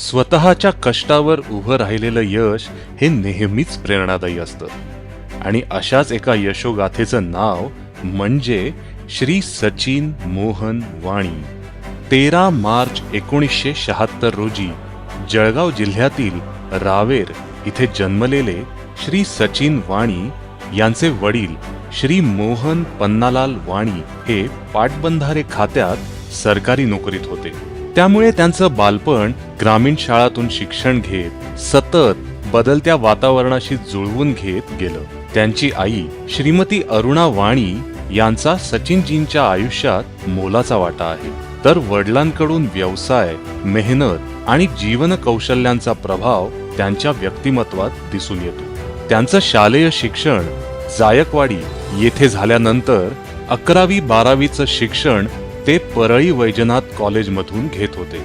स्वतःच्या कष्टावर उभं राहिलेलं यश हे नेहमीच प्रेरणादायी असतं आणि अशाच एका यशोगाथेचं नाव म्हणजे श्री सचिन मोहन वाणी. 13 मार्च 1976 रोजी जळगाव जिल्ह्यातील रावेर इथे जन्मलेले श्री सचिन वाणी यांचे वडील श्री मोहन पन्नालाल वाणी हे पाटबंधारे खात्यात सरकारी नोकरीत होते. त्यामुळे त्यांचं बालपण ग्रामीण शाळातून शिक्षण घेत सतत बदलत्या वातावरणाशी जुळवून घेत गेलं. त्यांची आई श्रीमती अरुणा वाणी यांचा सचिनजींच्या आयुष्यात मोलाचा वाटा आहे, तर वडिलांकडून व्यवसाय, मेहनत आणि जीवन कौशल्यांचा प्रभाव त्यांच्या व्यक्तिमत्वात दिसून येतो. त्यांचं शालेय शिक्षण जायकवाडी येथे झाल्यानंतर 11वी-12वीचं शिक्षण ते परळी वैजनाथ कॉलेजमधून घेत होते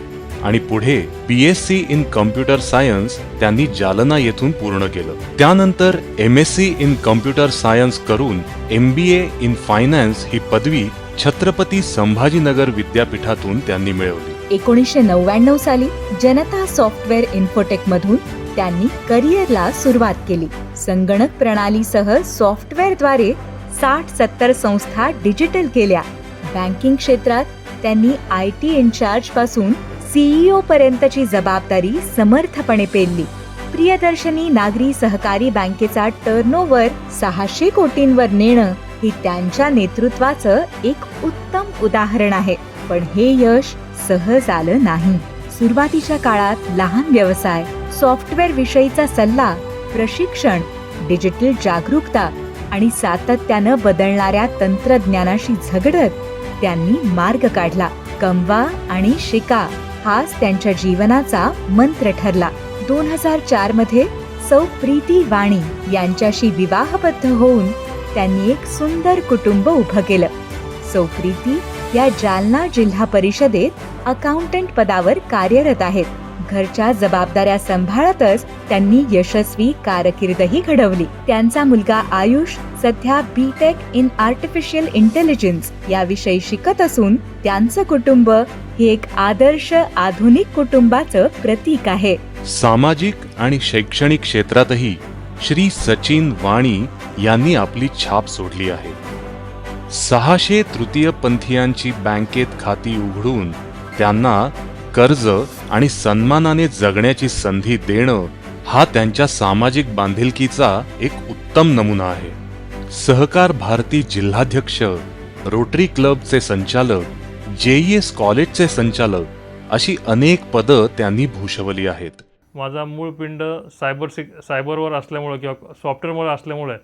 आणि पुढे BSc इन कम्प्युटर सायन्स त्यांनी जालना येथून पूर्ण केलं. त्यानंतर MSc इन कम्प्युटर सायन्स करून MBA इन फायनान्स ही पदवी छत्रपती संभाजीनगर विद्यापीठातून त्यांनी मिळवली. 1999 साली जनता सॉफ्टवेअर इन्फोटेक मधून त्यांनी करिअरला सुरुवात केली. संगणक प्रणालीसह सॉफ्टवेअरद्वारे 60-70 संस्था डिजिटल केल्या. बँकिंग क्षेत्रात त्यांनी IT इन्चार्ज पासून CEO पर्यंतची जबाबदारी समर्थपणे पेलली. प्रियदर्शनी नागरी सहकारी बँकेचा टर्नओव्हर 600 कोटींवर नेणं हे त्यांच्या नेतृत्वाचं एक उत्तम उदाहरण आहे. पण हे यश सहज आलं नाही. सुरुवातीच्या काळात लहान व्यवसाय, सॉफ्टवेअर विषयीचा सल्ला, प्रशिक्षण, डिजिटल जागरूकता आणि सातत्यानं बदलणाऱ्या तंत्रज्ञानाशी झगडत त्यांनी मार्ग काढला. कमवा आणि शिका हाच त्यांच्या जीवनाचा मंत्र ठरला. 2004 मध्ये सौ प्रीती वाणी यांच्याशी विवाहबद्ध होऊन त्यांनी एक सुंदर कुटुंब उभं केलं. सौ प्रीती या जालना जिल्हा परिषदेत अकाउंटंट पदावर कार्यरत आहेत. घरच्या जबाबदाऱ्या सांभाळतच त्यांनी यशस्वी कारकीर्दही घडवली. त्यांचा मुलगा आयुष सध्या BTech इन आर्टिफिशियल इंटेलिजन्स याविषयी शिकत असून त्यांचं कुटुंब हे एक आदर्श आधुनिक कुटुंबाचं प्रतीक आहे. सामाजिक आणि शैक्षणिक क्षेत्रातही श्री सचिन वाणी यांनी आपली छाप सोडली आहे. 600 तृतीयपंथीयांची बँकेत खाती उघडून त्यांना कर्ज आणि सन्मानाने जगण्याची संधी देणं हा त्यांच्या सामाजिक बांधिलकीचा एक उत्तम नमुना आहे. सहकार भारती जिल्हाध्यक्ष, रोटरी क्लबचे संचालक, JES कॉलेजचे संचालक अशी अनेक पदं त्यांनी भूषवली आहेत. माझा मूळ पिंड सायबरवर असल्यामुळे किंवा सॉफ्टवेअरमुळे असल्यामुळे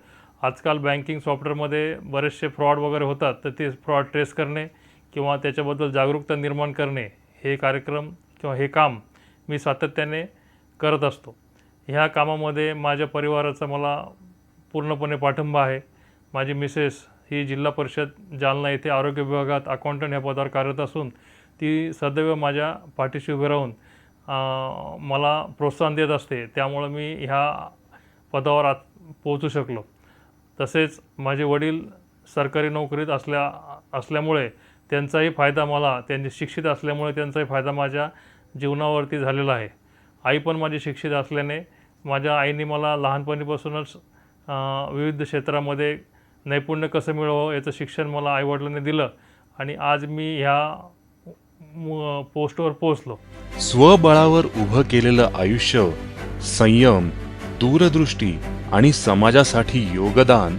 आजकाल बँकिंग सॉफ्टवेअरमध्ये बरेचसे फ्रॉड वगैरे होतात, तर ते फ्रॉड ट्रेस करणे किंवा त्याच्याबद्दल जागरूकता निर्माण करणे हे कार्यक्रम किंवा हे काम मी सातत्याने करत असतो. ह्या कामामध्ये माझ्या परिवाराचा मला पूर्णपणे पाठिंबा आहे. माझी मिसेस ही जिल्हा परिषद जालना येथे आरोग्य विभागात अकाउंटंट ह्या पदावर कार्यरत असून ती सदैव माझ्या पाठीशी उभी राहून मला प्रोत्साहन देत असते. त्यामुळं मी ह्या पदावर पोहोचू शकलो. तसेच माझे वडील सरकारी नोकरीत असल्यामुळे त्यांचाही फायदा मला, त्यांचे शिक्षित असल्यामुळे त्यांचाही फायदा माझ्या जीवनावरती झालेला आहे. आई पण माझी शिक्षित असल्याने माझ्या आईने मला लहानपणीपासूनच विविध क्षेत्रामध्ये नैपुण्य कसं मिळवावं याचं शिक्षण मला आईवडिलांनी दिलं आणि आज मी ह्या पोस्टवर पोहोचलो. स्वबळावर उभं केलेलं आयुष्य, संयम, दूरदृष्टी आणि समाजासाठी योगदान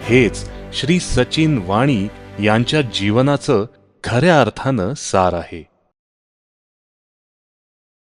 हेच श्री सचिन वाणी यांच्या जीवनाचं खऱ्या अर्थानं सार आहे.